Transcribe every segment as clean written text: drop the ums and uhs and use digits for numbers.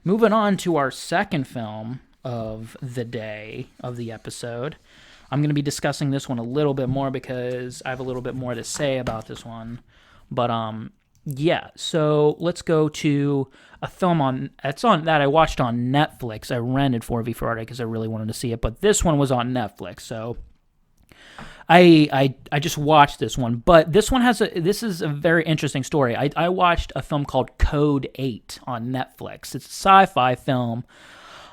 moving on to our second film of the day, of the episode. I'm going to be discussing this one a little bit more because I have a little bit more to say about this one. But yeah, so let's go to a film that I watched on Netflix. I rented for V Friday because I really wanted to see it, but this one was on Netflix, so I just watched this one. But this is a very interesting story. I watched a film called Code 8 on Netflix. It's a sci-fi film.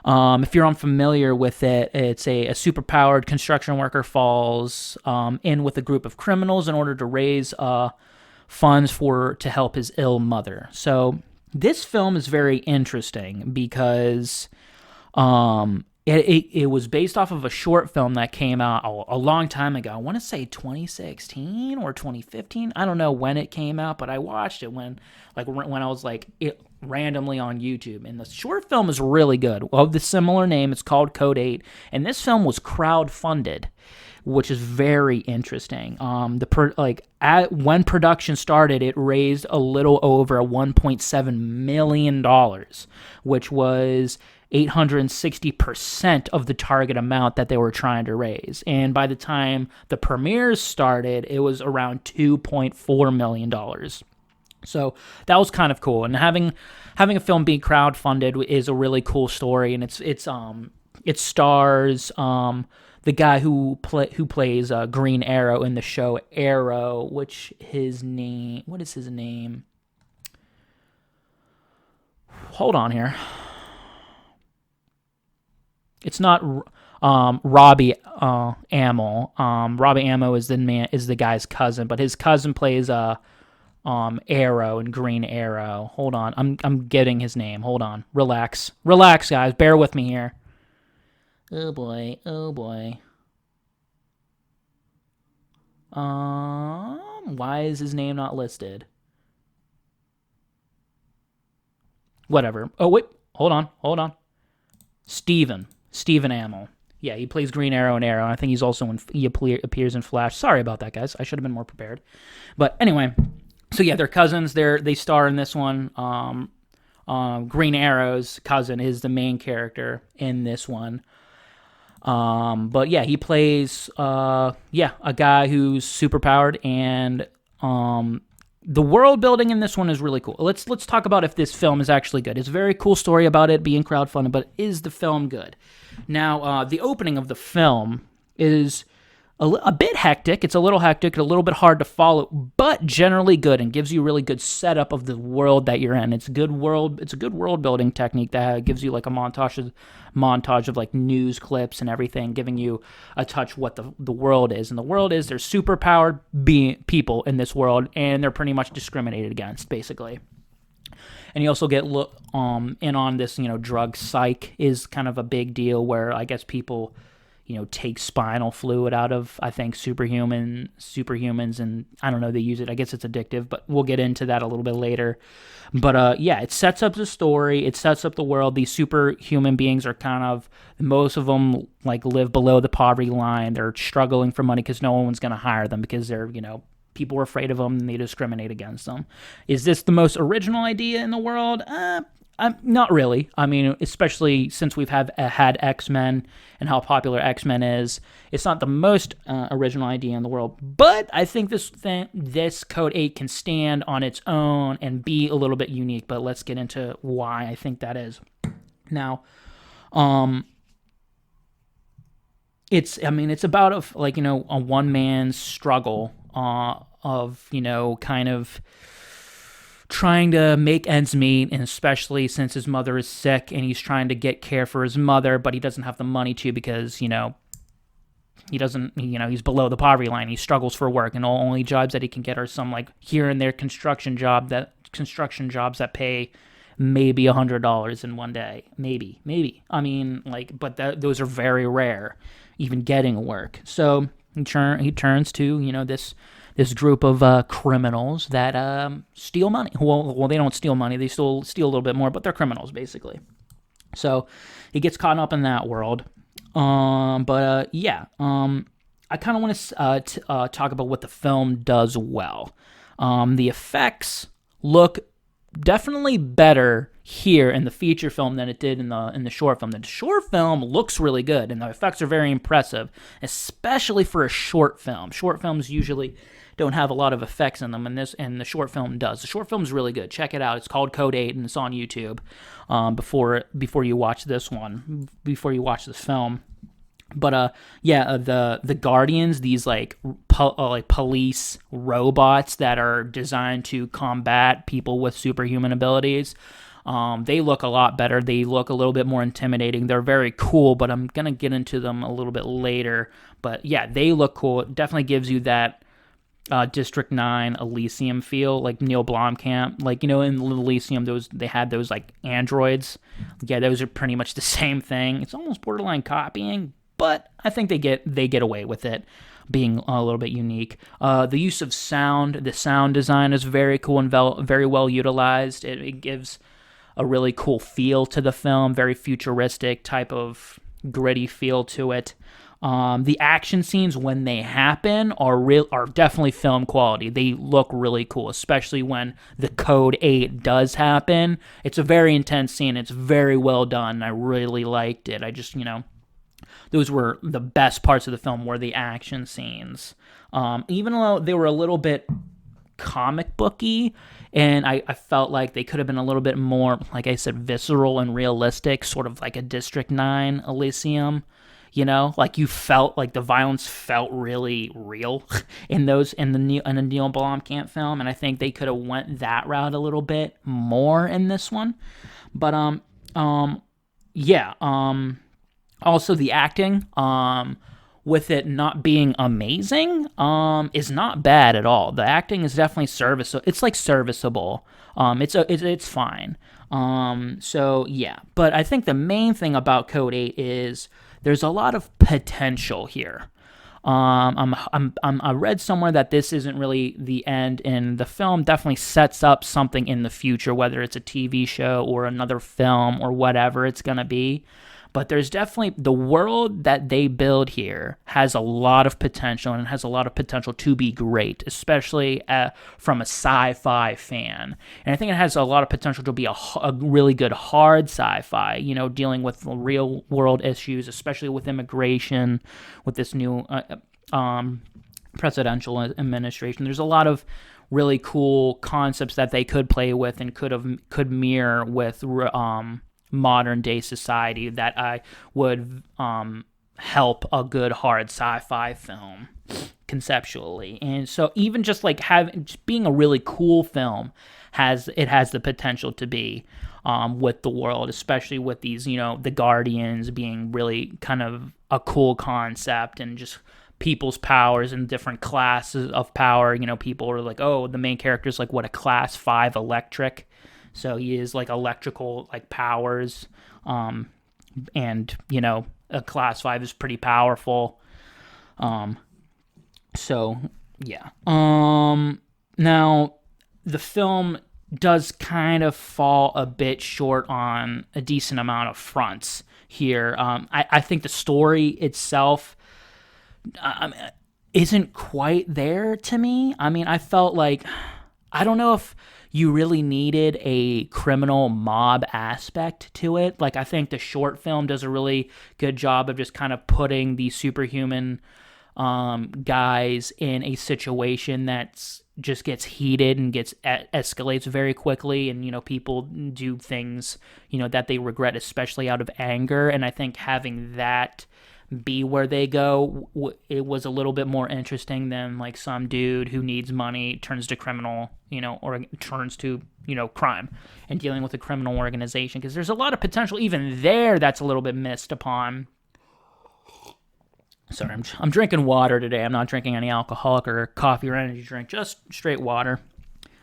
If you're unfamiliar with it, it's a superpowered construction worker falls in with a group of criminals in order to raise funds to help his ill mother. So this film is very interesting because it was based off of a short film that came out a long time ago. I want to say 2016 or 2015. I don't know when it came out, but I watched it when I was randomly on YouTube. And the short film is really good. Of the similar name, it's called Code 8. And this film was crowdfunded, which is very interesting. When production started, it raised a little over $1.7 million, which was 860% of the target amount that they were trying to raise. And by the time the premieres started, it was around $2.4 million. So that was kind of cool. And having a film being crowdfunded is a really cool story. And it stars the guy who plays Green Arrow in the show Arrow, what is his name? Hold on here. It's not Robbie Amell. Robbie Amell is the guy's cousin, but his cousin plays Arrow and Green Arrow. Hold on, I'm getting his name. Hold on, relax, guys. Bear with me here. Oh boy. Why is his name not listed? Whatever. Oh wait, hold on. Stephen Amell. Yeah, he plays Green Arrow and Arrow. And I think he appears in Flash. Sorry about that, guys. I should have been more prepared. But anyway, so yeah, they're cousins. They star in this one. Green Arrow's cousin is the main character in this one. But yeah, he plays a guy who's superpowered, and the world building in this one is really cool. Let's talk about if this film is actually good. It's a very cool story about it being crowdfunded, but is the film good? Now, the opening of the film is a bit hectic. It's a little hectic, a little bit hard to follow, but generally good and gives you a really good setup of the world that you're in. It's a good world building technique that gives you like a montage of like news clips and everything, giving you a touch what the world is. And the world is there's superpowered people in this world, and they're pretty much discriminated against, basically. And you also get in on this, drug psych is kind of a big deal where I guess people take spinal fluid out of, I think, superhumans, and I don't know, they use it. I guess it's addictive, but we'll get into that a little bit later. But yeah, it sets up the story. It sets up the world. These superhuman beings are most of them live below the poverty line. They're struggling for money because no one's going to hire them because they're, people are afraid of them and they discriminate against them. Is this the most original idea in the world? Not really. I mean, especially since we've had X-Men and how popular X-Men is. It's not the most original idea in the world, but I think this Code 8 can stand on its own and be a little bit unique, but let's get into why I think that is. Now, it's about a one-man struggle of, kind of trying to make ends meet, and especially since his mother is sick and he's trying to get care for his mother, but he doesn't have the money to because, he doesn't, he's below the poverty line. He struggles for work, and the only jobs that he can get are some here and there construction jobs that pay maybe $100 in one day. Maybe. I mean, but those are very rare, even getting work. So he turns to, this group of criminals that steal money. Well, they don't steal money. They steal a little bit more, but they're criminals, basically. So he gets caught up in that world. I kind of want to talk about what the film does well. The effects look definitely better here in the feature film than it did in the short film. The short film looks really good, and the effects are very impressive, especially for a short film. Short films usually don't have a lot of effects in them, and the short film does. The short film is really good. Check it out. It's called Code 8, and it's on YouTube. Before you watch this one, before you watch this film. But the Guardians, these like police robots that are designed to combat people with superhuman abilities, they look a lot better. They look a little bit more intimidating. They're very cool, but I'm gonna get into them a little bit later. But yeah, they look cool. It definitely gives you that District 9 Elysium feel, like Neil Blomkamp. Like, in Elysium, they had those like androids. Yeah, those are pretty much the same thing. It's almost borderline copying, but I think they get away with it being a little bit unique. The use of sound, the sound design is very cool and very well utilized. It gives a really cool feel to the film, very futuristic type of gritty feel to it. The action scenes, when they happen, are definitely film quality. They look really cool, especially when the Code 8 does happen. It's a very intense scene. It's very well done. I really liked it. I just, those were the best parts of the film, were the action scenes. Even though they were a little bit comic booky, and I felt like they could have been a little bit more, like I said, visceral and realistic, sort of like a District 9 Elysium. Like you felt like the violence felt really real in the Neil Blomkamp film, and I think they could have went that route a little bit more in this one. But also the acting, with it not being amazing, is not bad at all. The acting is definitely serviceable. It's like serviceable. It's fine. So yeah, but I think the main thing about Code 8 is there's a lot of potential here. I read somewhere that this isn't really the end, and the film definitely sets up something in the future, whether it's a TV show or another film or whatever it's gonna be. But there's definitely, the world that they build here has a lot of potential, and it has a lot of potential to be great, especially from a sci-fi fan. And I think it has a lot of potential to be a really good hard sci-fi, dealing with real world issues, especially with immigration, with this new presidential administration. There's a lot of really cool concepts that they could play with and could mirror with modern day society that I would help a good hard sci-fi film conceptually. And so even just like being a really cool film has the potential to be with the world, especially with these, the Guardians being really kind of a cool concept, and just people's powers and different classes of power. People are like, oh, the main character is like, what, a class 5 electric. So he is like electrical like powers, and a class 5 is pretty powerful. So yeah. Now the film does kind of fall a bit short on a decent amount of fronts here. I think the story itself isn't quite there to me. I mean, I felt like, I don't know if you really needed a criminal mob aspect to it. Like, I think the short film does a really good job of just kind of putting these superhuman guys in a situation that's just gets heated and escalates very quickly, and people do things that they regret, especially out of anger. And I think having that be where they go, it was a little bit more interesting than like some dude who needs money turns to criminal, or turns to crime and dealing with a criminal organization, because there's a lot of potential even there that's a little bit missed upon. Sorry, I'm drinking water today. I'm not drinking any alcoholic or coffee or energy drink, just straight water.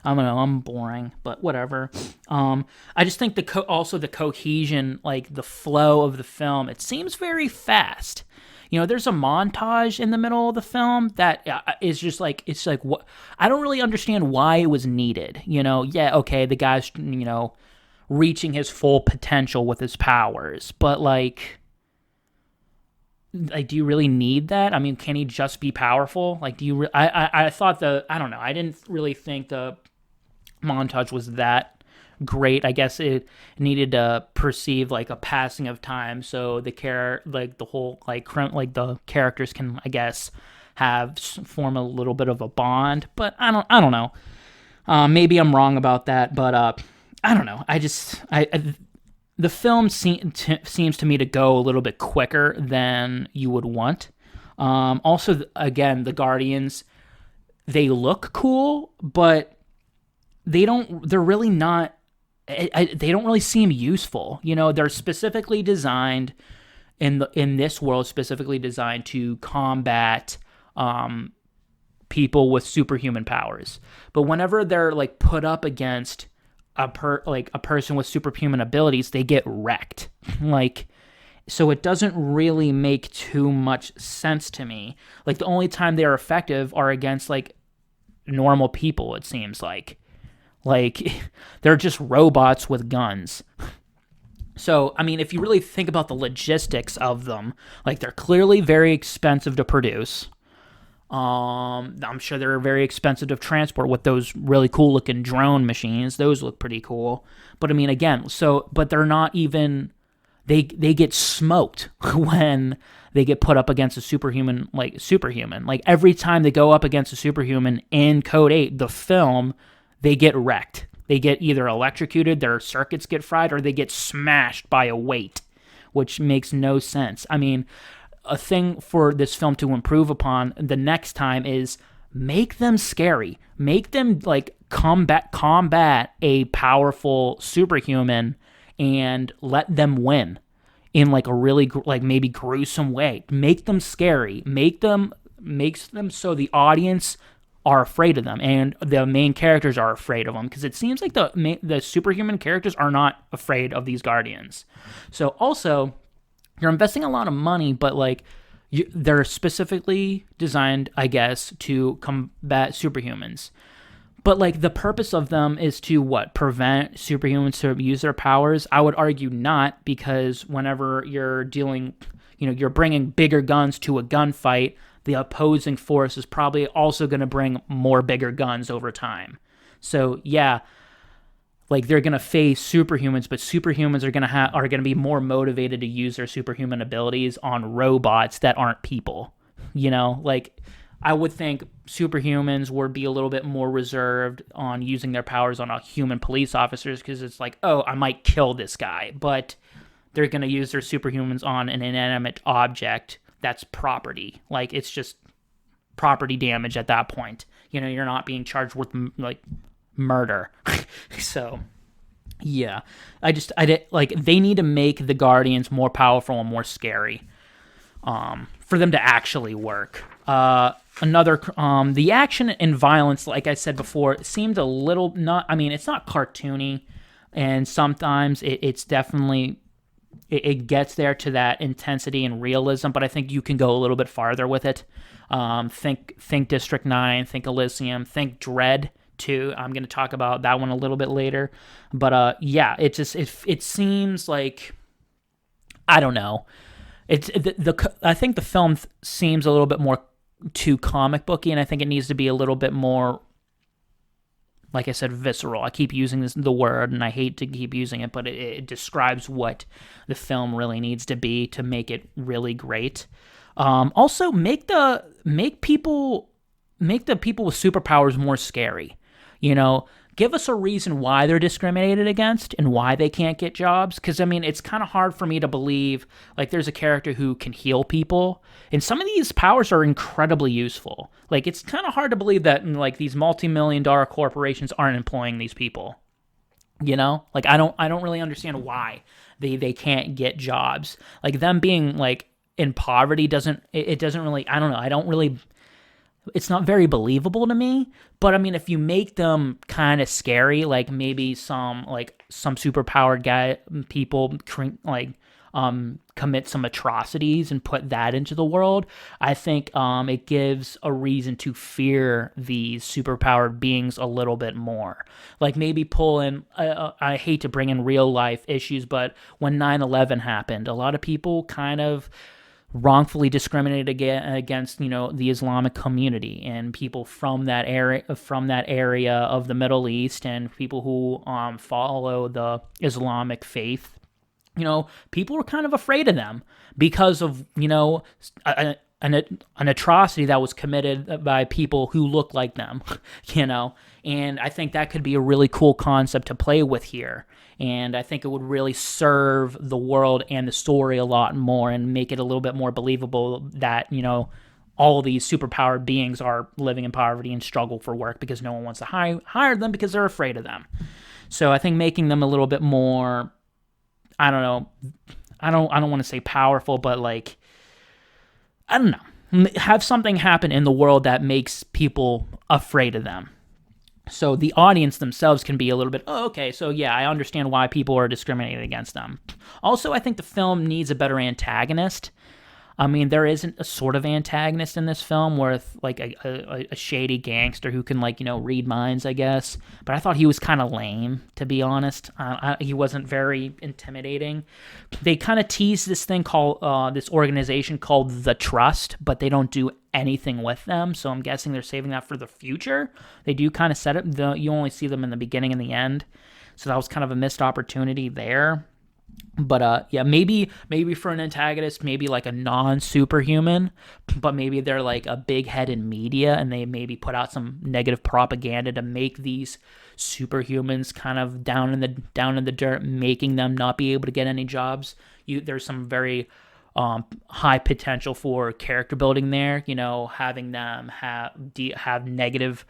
I don't know, I'm boring, but whatever. I just think also the cohesion, like the flow of the film, it seems very fast. There's a montage in the middle of the film that is just like, it's like, what? I don't really understand why it was needed. Yeah, okay, the guy's, reaching his full potential with his powers, but like, do you really need that? I mean, can he just be powerful? Like, do you? I thought I don't know. I didn't really think the montage was that great. I guess it needed to perceive like a passing of time, so like the whole like the characters can, I guess, form a little bit of a bond. But I don't know. Maybe I'm wrong about that, but I don't know. The film seems to me to go a little bit quicker than you would want. Also, again, the Guardians, they look cool, but they're really not. They don't really seem useful. You know, they're specifically designed in this world, specifically designed to combat people with superhuman powers. But whenever they're like put up against a person with superhuman abilities, they get wrecked. So it doesn't really make too much sense to me. Like, the only time they're effective are against like normal people, it seems like. They're just robots with guns. So, I mean, if you really think about the logistics of them, like, they're clearly very expensive to produce. I'm sure they're very expensive to transport with those really cool looking drone machines. Those look pretty cool. But I mean, again, but they're not even, they get smoked when they get put up against a superhuman. Like, every time they go up against a superhuman in Code 8, the film, they get wrecked. They get either electrocuted, their circuits get fried, or they get smashed by a weight, which makes no sense. I mean, a thing for this film to improve upon the next time is make them scary. Make them like combat a powerful superhuman and let them win in like a really like maybe gruesome way. Make them scary. Makes them so the audience are afraid of them and the main characters are afraid of them, because it seems like the superhuman characters are not afraid of these Guardians. So also, you're investing a lot of money, but like they're specifically designed, I guess, to combat superhumans. But like the purpose of them is to what? Prevent superhumans to use their powers? I would argue not, because whenever you're dealing, you're bringing bigger guns to a gunfight, the opposing force is probably also going to bring more bigger guns over time. So yeah, like they're going to face superhumans, but superhumans are going to be more motivated to use their superhuman abilities on robots that aren't people. Like I would think superhumans would be a little bit more reserved on using their powers on human police officers, because it's like, oh, I might kill this guy, but they're going to use their superhumans on an inanimate object that's property. Like, it's just property damage at that point. You're not being charged with like murder. So yeah, they need to make the Guardians more powerful and more scary for them to actually work. The action and violence, like I said before, seemed a little it's not cartoony, and sometimes it's definitely it gets there to that intensity and realism, but I think you can go a little bit farther with it. Think District 9, think Elysium, think Dread too. I'm going to talk about that one a little bit later. But yeah, it seems like, I don't know. I think the film seems a little bit more too comic booky, and I think it needs to be a little bit more, like I said, visceral. I keep using the word, and I hate to keep using it, but it describes what the film really needs to be to make it really great. Also, make the people with superpowers more scary. Give us a reason why they're discriminated against and why they can't get jobs. Because, it's kind of hard for me to believe, like, there's a character who can heal people. And some of these powers are incredibly useful. Like, it's kind of hard to believe that, like, these multi-million-dollar corporations aren't employing these people. Like, I don't really understand why they can't get jobs. Like, them being, like, in poverty doesn't really, I don't know, it's not very believable to me. But if you make them kind of scary, like maybe some superpowered people commit some atrocities and put that into the world, I think it gives a reason to fear these superpowered beings a little bit more. Like maybe pull in, I hate to bring in real life issues, but when 9/11 happened, a lot of people kind of wrongfully discriminated against, the Islamic community and people from that area of the Middle East and people who follow the Islamic faith. People were kind of afraid of them because of, an atrocity that was committed by people who look like them, and I think that could be a really cool concept to play with here. And I think it would really serve the world and the story a lot more and make it a little bit more believable that, all these superpowered beings are living in poverty and struggle for work because no one wants to hire them because they're afraid of them. So I think making them a little bit more, I don't know, I don't want to say powerful, but like, I don't know, have something happen in the world that makes people afraid of them. So the audience themselves can be a little bit, okay, so yeah, I understand why people are discriminating against them. Also, I think the film needs a better antagonist. I mean, there isn't a sort of antagonist in this film with like a shady gangster who can read minds, I guess. But I thought he was kind of lame, to be honest. He wasn't very intimidating. They kind of tease this thing called this organization called The Trust, but they don't do anything with them. So I'm guessing they're saving that for the future. They do kind of set it. You only see them in the beginning and the end. So that was kind of a missed opportunity there. But yeah, maybe for an antagonist, maybe like a non-superhuman, but maybe they're like a big-headed media and they maybe put out some negative propaganda to make these superhumans kind of down in the dirt, making them not be able to get any jobs. There's some very high potential for character building there. Having them have negative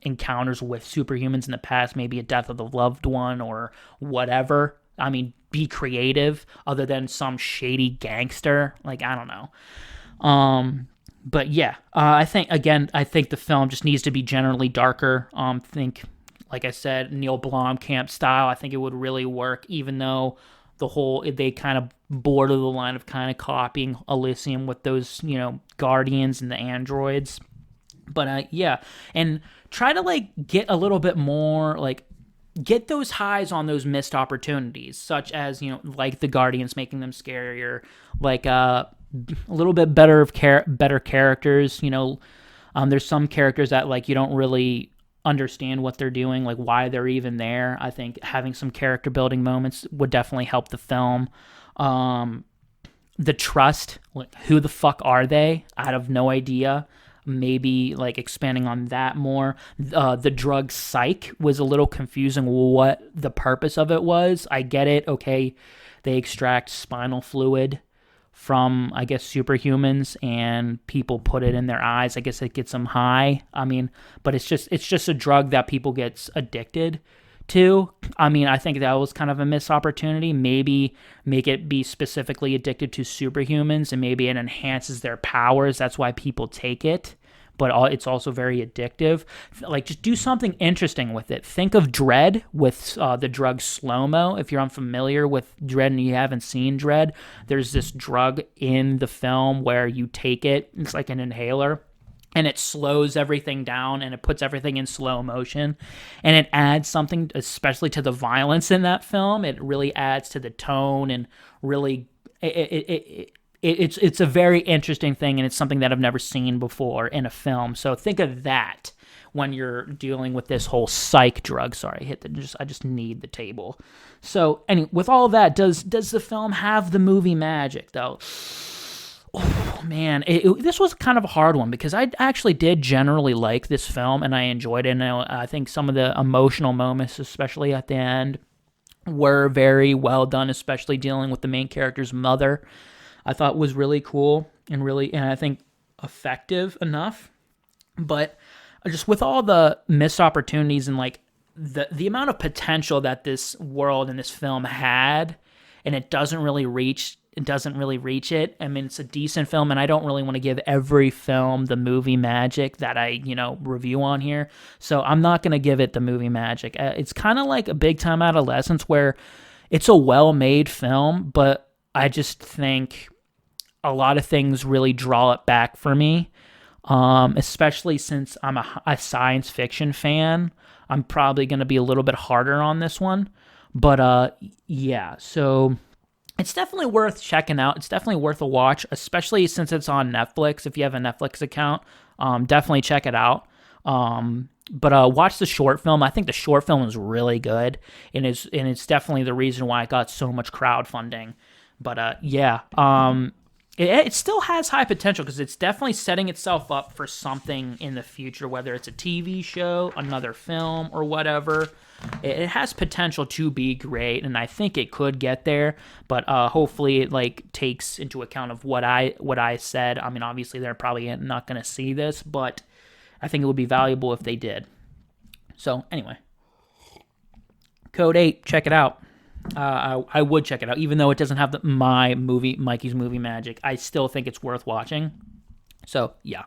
encounters with superhumans in the past, maybe a death of the loved one or whatever. I mean, be creative other than some shady gangster. Like, I don't know. But yeah, I think the film just needs to be generally darker. Like I said, Neil Blomkamp style, I think it would really work, even though they kind of border the line of kind of copying Elysium with those, Guardians and the androids. But yeah, and try to get a little bit more get those highs on those missed opportunities, such as like the Guardians making them scarier, a little bit better characters. There's some characters that you don't really understand what they're doing, like why they're even there. I think having some character building moments would definitely help the film. The Trust, who the fuck are they? I have no idea. Maybe expanding on that more. The drug Psych was a little confusing what the purpose of it was. I get it. Okay, they extract spinal fluid from, I guess, superhumans and people put it in their eyes. I guess it gets them high. I mean, but it's just a drug that people get addicted to. I mean, I think that was kind of a missed opportunity. Maybe make it be specifically addicted to superhumans and maybe it enhances their powers. That's why people take it. But it's also very addictive. Just do something interesting with it. Think of Dredd with the drug Slow-Mo. If you're unfamiliar with Dredd and you haven't seen Dredd, there's this drug in the film where you take it. It's like an inhaler. And it slows everything down and it puts everything in slow motion. And it adds something, especially to the violence in that film. It really adds to the tone and really... It's a very interesting thing, and it's something that I've never seen before in a film. So think of that when you're dealing with this whole psych drug. Sorry, I just need the table. So, anyway, with all of that, does the film have the movie magic though? Oh man, this was kind of a hard one because I actually did generally like this film and I enjoyed it. And I think some of the emotional moments, especially at the end, were very well done, especially dealing with the main character's mother. I thought was really cool and I think effective enough. But just with all the missed opportunities and the amount of potential that this world and this film had, and it doesn't really reach it. I mean, it's a decent film, and I don't really want to give every film the movie magic that I, review on here. So I'm not going to give it the movie magic. It's kind of like a Big Time Adolescence, where it's a well-made film, but I just think a lot of things really draw it back for me, especially since I'm a science fiction fan. I'm probably going to be a little bit harder on this one. But yeah, so It's definitely worth checking out. It's definitely worth a watch, especially since it's on Netflix. If you have a Netflix account, definitely check it out. But watch the short film. I think the short film is really good, and it's definitely the reason why it got so much crowdfunding. But yeah, it still has high potential because it's definitely setting itself up for something in the future, whether it's a TV show, another film, or whatever. It has potential to be great, and I think it could get there. But hopefully, it like takes into account of what I said. I mean, obviously, they're probably not going to see this, but I think it would be valuable if they did. So anyway, Code 8, check it out. I would check it out, even though it doesn't have my movie, Mikey's Movie Magic. I still think it's worth watching. So yeah.